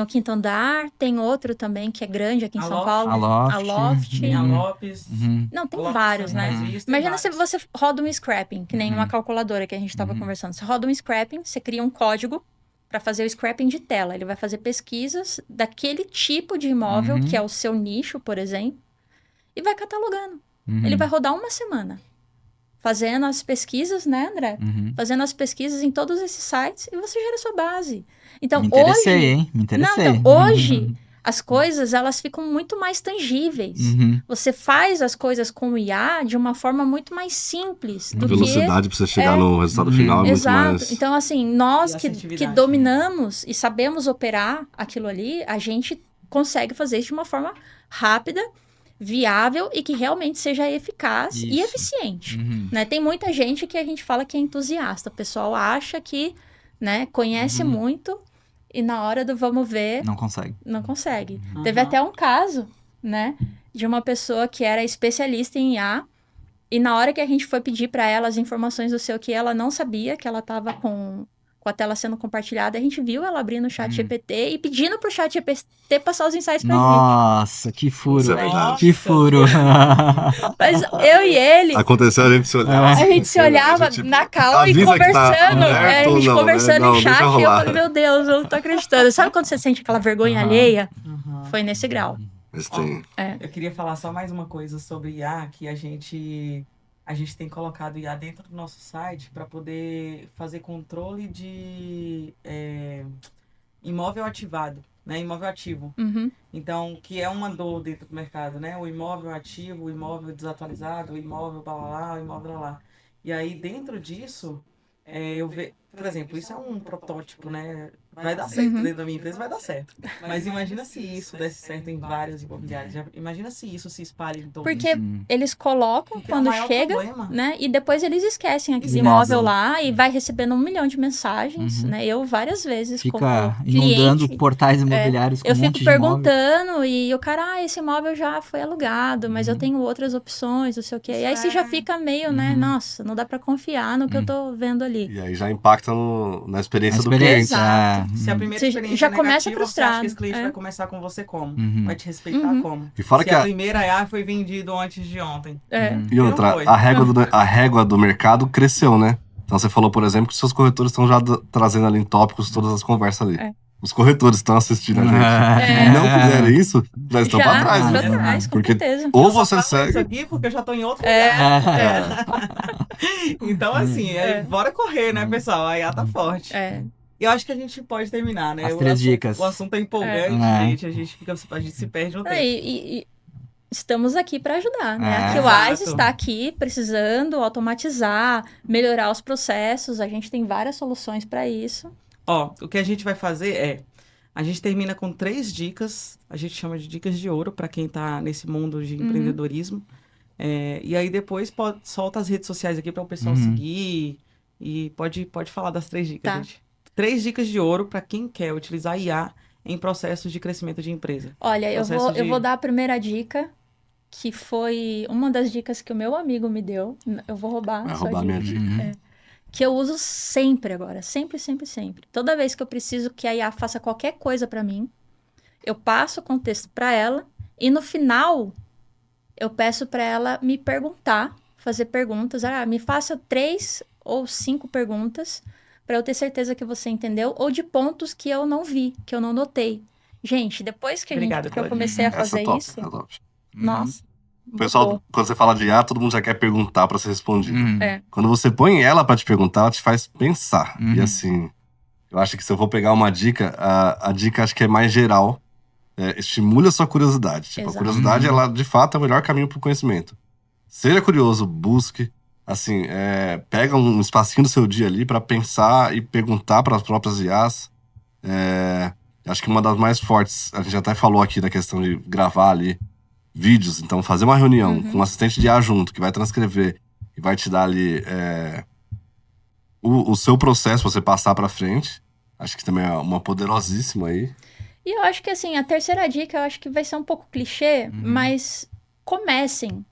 Quinto Andar, tem outro também que é grande aqui em São Paulo. A Loft. Tem a Lopes. Não, tem Lopes vários, né? Imagina se você roda um scrapping, que nem uma calculadora que a gente estava conversando. Você roda um scrapping, você cria um código para fazer o scrapping de tela. Ele vai fazer pesquisas daquele tipo de imóvel, que é o seu nicho, por exemplo, e vai catalogando. Ele vai rodar 1 semana. Fazendo as pesquisas, né, André? Fazendo as pesquisas em todos esses sites e você gera a sua base. Então, Me interessei, hoje... hein? Me interessei. Não, então, hoje, as coisas, elas ficam muito mais tangíveis. Você faz as coisas com o IA de uma forma muito mais simples. A velocidade para você chegar no resultado final é muito Exato. mais... Então, assim, nós que assertividade, dominamos e sabemos operar aquilo ali, a gente consegue fazer isso de uma forma rápida, viável e que realmente seja eficaz e eficiente. Né? Tem muita gente que a gente fala que é entusiasta. O pessoal acha que, né, conhece muito e na hora do vamos ver... Não consegue. Não consegue. Teve até um caso, né, de uma pessoa que era especialista em IA e na hora que a gente foi pedir para ela as informações do seu que ela não sabia, que ela estava com a tela sendo compartilhada, a gente viu ela abrindo o chat GPT e pedindo pro chat GPT passar os insights pra gente. Nossa, que furo. Isso é verdade. Que furo. Mas eu e ele... Aconteceu, a gente se olhava. A gente se olhava na calma e conversando. A gente conversando em chat e eu falei, meu Deus, eu não tô acreditando. Sabe quando você sente aquela vergonha alheia? Foi nesse grau. Eu queria falar só mais uma coisa sobre IA, que a gente tem colocado IA dentro do nosso site para poder fazer controle de imóvel ativado, né? Imóvel ativo. Então, que é uma dor dentro do mercado, né? O imóvel ativo, o imóvel desatualizado, o imóvel blá blá blá, o imóvel blá blá. E aí, dentro disso, eu vejo... Por exemplo, isso é um protótipo, né? Vai dar certo dentro da minha empresa, vai dar certo. Mas imagina se isso desse certo em vários imobiliários. Imagina se isso se espalha em todos. Porque eles colocam quando chega, né? E depois eles esquecem aquele Esquecem. imóvel lá e vai recebendo 1 milhão de mensagens, né? Eu várias vezes Fica como inundando cliente, portais imobiliários com eu um monte fico de imóvel. perguntando e o cara, esse imóvel já foi alugado, mas eu tenho outras opções, não sei o quê. E aí você já fica meio, né? Nossa, não dá pra confiar no que eu tô vendo ali. E aí já impacta na experiência do cliente. Exato. Se a primeira Você experiência já é começa negativa, você acha frustrado. que esse cliente vai começar com você como? Vai te respeitar como? E fora se que a primeira foi vendido antes de ontem. E outra, a régua do mercado cresceu, né? Então você falou, por exemplo, que seus corretores estão já trazendo ali em tópicos todas as conversas ali. Os corretores estão assistindo a gente. Não fizeram isso, já estão pra trás. Pra Né? trás, com Porque certeza. ou Eu só você falo isso segue... aqui porque eu já tô em outro lugar. Então, assim, bora correr, né, pessoal? A IA tá forte. E eu acho que a gente pode terminar, né? As 3 dicas. O assunto é empolgante, gente. A gente se perde no tempo. E estamos aqui para ajudar, né? A Exato. QWise está aqui precisando automatizar, melhorar os processos. A gente tem várias soluções para isso. Ó, o que a gente vai fazer a gente termina com 3 dicas, a gente chama de dicas de ouro para quem tá nesse mundo de empreendedorismo. E aí depois solta as redes sociais aqui para o pessoal seguir E pode falar das 3 dicas, Tá. gente. 3 dicas de ouro para quem quer utilizar IA em processos de crescimento de empresa. Olha, eu Processo vou de- dar a primeira dica, que foi uma das dicas que o meu amigo me deu. Eu vou roubar Vai sua roubar dica. minha dica. Uhum. Que eu uso sempre agora. Sempre, sempre, sempre. Toda vez que eu preciso que a IA faça qualquer coisa pra mim, eu passo o contexto pra ela e no final eu peço pra ela me perguntar, fazer perguntas. Me faça 3 ou 5 perguntas pra eu ter certeza que você entendeu ou de pontos que eu não vi, que eu não notei. Gente, depois que, Obrigada, que eu Claudinha. comecei a Essa fazer é top, isso, essa é top. nossa, O pessoal, mudou. quando você fala de IA, todo mundo já quer perguntar pra ser respondido. É. Quando você põe ela pra te perguntar, ela te faz pensar. Uhum. E assim, eu acho que se eu vou pegar uma dica, a dica acho que é mais geral. Estimule a sua curiosidade. Tipo, a Exato. curiosidade, ela de fato é o melhor caminho pro conhecimento. Seja curioso, busque. Assim, pega um espacinho do seu dia ali pra pensar e perguntar para as próprias IAs. Acho que uma das mais fortes, a gente até falou aqui da questão de gravar ali vídeos. Então, fazer uma reunião com um assistente de IA junto, que vai transcrever e vai te dar ali o seu processo pra você passar pra frente. Acho que também é uma poderosíssima aí. E eu acho que assim, a terceira dica eu acho que vai ser um pouco clichê, mas comecem,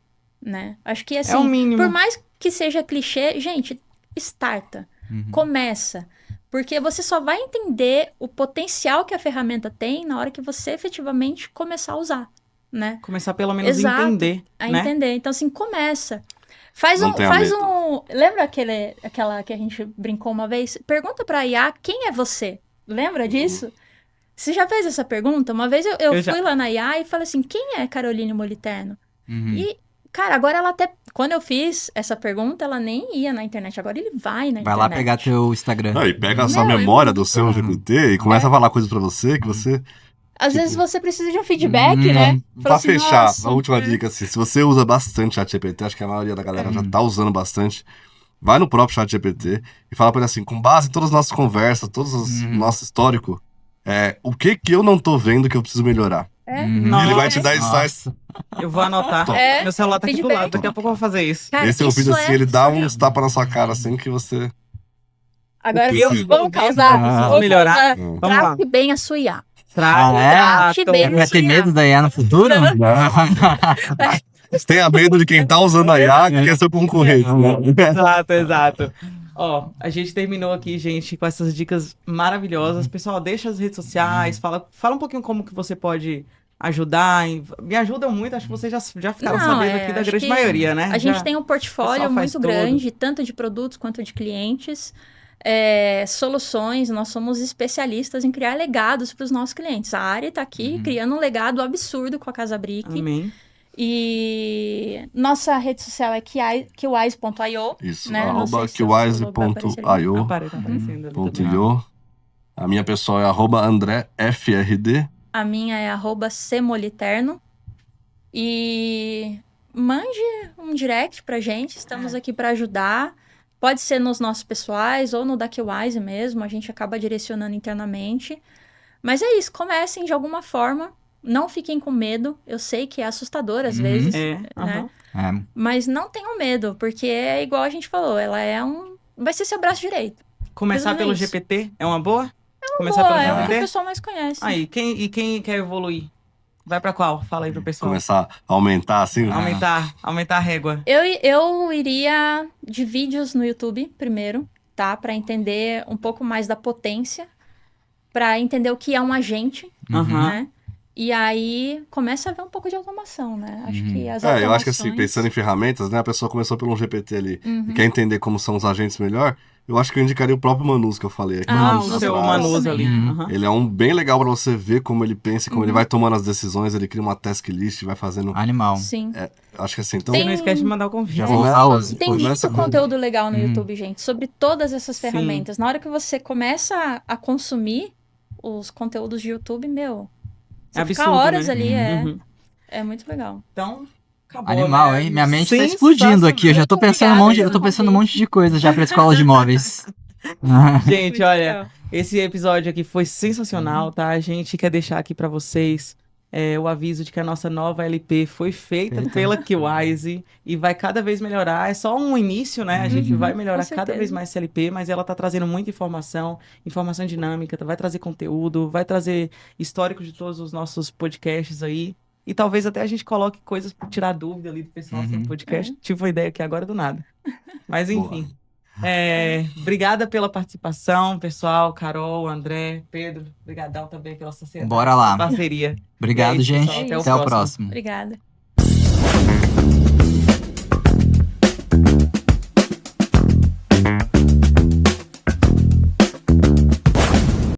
né? Acho que assim, É o mínimo. por mais que seja clichê, gente, starta, começa. Porque você só vai entender o potencial que a ferramenta tem na hora que você efetivamente começar a usar, né? Começar pelo menos a Exato. entender, A né? entender. Então, assim, começa. Faz Não tenha medo. Lembra aquela que a gente brincou uma vez? Pergunta pra IA quem é você. Lembra disso? Você já fez essa pergunta? Uma vez eu Eu já. fui lá na IA e falei assim: quem é Caroline Moliterno? Uhum. E, cara, agora ela até. Quando eu fiz essa pergunta, ela nem ia na internet. Agora ele vai na Vai lá internet. pegar teu Instagram. E pega a sua Meu, é memória muito do seu bom. GPT e começa a falar coisas pra você que você. Às vezes você precisa de um feedback, né? Fala Pra assim, fechar, "Nossa, a última dica, assim, se você usa bastante ChatGPT, acho que a maioria da galera já tá usando bastante, vai no próprio ChatGPT e fala pra ele assim, com base em todas as nossas conversas, todo o nosso histórico, o que eu não tô vendo que eu preciso melhorar? É. E ele vai te dar insights. Eu vou anotar. É, Meu celular tá aqui do feedback. lado. Daqui a pouco eu vou fazer isso. Cara, Esse é o isso vídeo assim, ele dá surreal. uns tapas na sua cara, assim, que você... Agora Eu vamos causar. Preciso melhorar. Vamos Vamos lá. Trate bem a sua IA. Trate bem. Vai ter medo da IA no futuro? Tenha medo de quem tá usando a IA, que é seu concorrente. Exato, exato. Ó, a gente terminou aqui, gente, com essas dicas maravilhosas. Pessoal, deixa as redes sociais, fala um pouquinho como que você pode ajudar. Me ajudam muito, acho que vocês já ficaram sabendo aqui da acho grande que maioria, né? A gente Já- tem um portfólio pessoal faz muito tudo. grande, tanto de produtos quanto de clientes. Soluções, nós somos especialistas em criar legados para os nossos clientes. A Ari está aqui criando um legado absurdo com a Casa Brick. Amém. E nossa rede social é qwise.io. Isso, Né? Não sei arroba se o logo vai aparecer ali. qwise.io. Tá aparecendo ali Ponto também. io. A minha pessoal é arroba AndréFRD. A minha é @cmoliterno. E mande um direct pra gente, estamos aqui para ajudar. Pode ser nos nossos pessoais ou no da QWise mesmo, a gente acaba direcionando internamente. Mas é isso, comecem de alguma forma, não fiquem com medo. Eu sei que é assustador às vezes, É, né? aham. Mas não tenham medo, porque é igual a gente falou, ela vai ser seu braço direito. Começar Mas é pelo isso. GPT é uma boa? Começar Boa, pelo é o que o GPT? pessoal mais conhece. Aí, quem quer evoluir? Vai pra qual? Fala aí pro pessoal. Começar a aumentar assim. Aumentar a régua. Eu iria de vídeos no YouTube primeiro, tá? Para entender um pouco mais da potência, para entender o que é um agente, Aham. né? E aí começa a ver um pouco de automação, né? Acho que as Eu acho que assim, automações- pensando em ferramentas, né? A pessoa começou pelo GPT ali Uhum. e quer entender como são os agentes melhor. Eu acho que eu indicaria o próprio Manus que eu falei aqui. Ah, o seu Manus ali. Aham. Ele é um bem legal pra você ver como ele pensa, como Uhum. ele vai tomando as decisões, ele cria uma task list, vai fazendo. Animal. Sim. Acho que assim, então. Você não esquece de mandar o convite. Já vou usar hoje. Tem Começa muito com- conteúdo legal no YouTube, gente, sobre todas essas Sim. ferramentas. Na hora que você começa a consumir os conteúdos de YouTube, você fica absurdo, horas né? ali, Uhum. é muito legal. Então, acabou, Animal, né? hein? Minha mente tá explodindo aqui. Eu já tô Muito pensando obrigada, eu tô pensando um monte de coisa já pra escola de imóveis. Gente, Muito olha, legal. esse episódio aqui foi sensacional, tá? A gente quer deixar aqui pra vocês o aviso de que a nossa nova LP foi feita pela QWise e vai cada vez melhorar. É só um início, né? A gente vai melhorar com cada vez certeza. mais essa LP, mas ela tá trazendo muita informação, informação dinâmica, vai trazer conteúdo, vai trazer histórico de todos os nossos podcasts aí. E talvez até a gente coloque coisas para tirar dúvida ali do pessoal sobre o podcast. Tive uma ideia aqui agora do nada. Mas enfim. Obrigada pela participação, pessoal. Carol, André, Pedro. Obrigadão também pela sociedade, Bora lá. pela parceria. Obrigado, E é isso, gente. pessoal. É Até o próximo. Obrigada.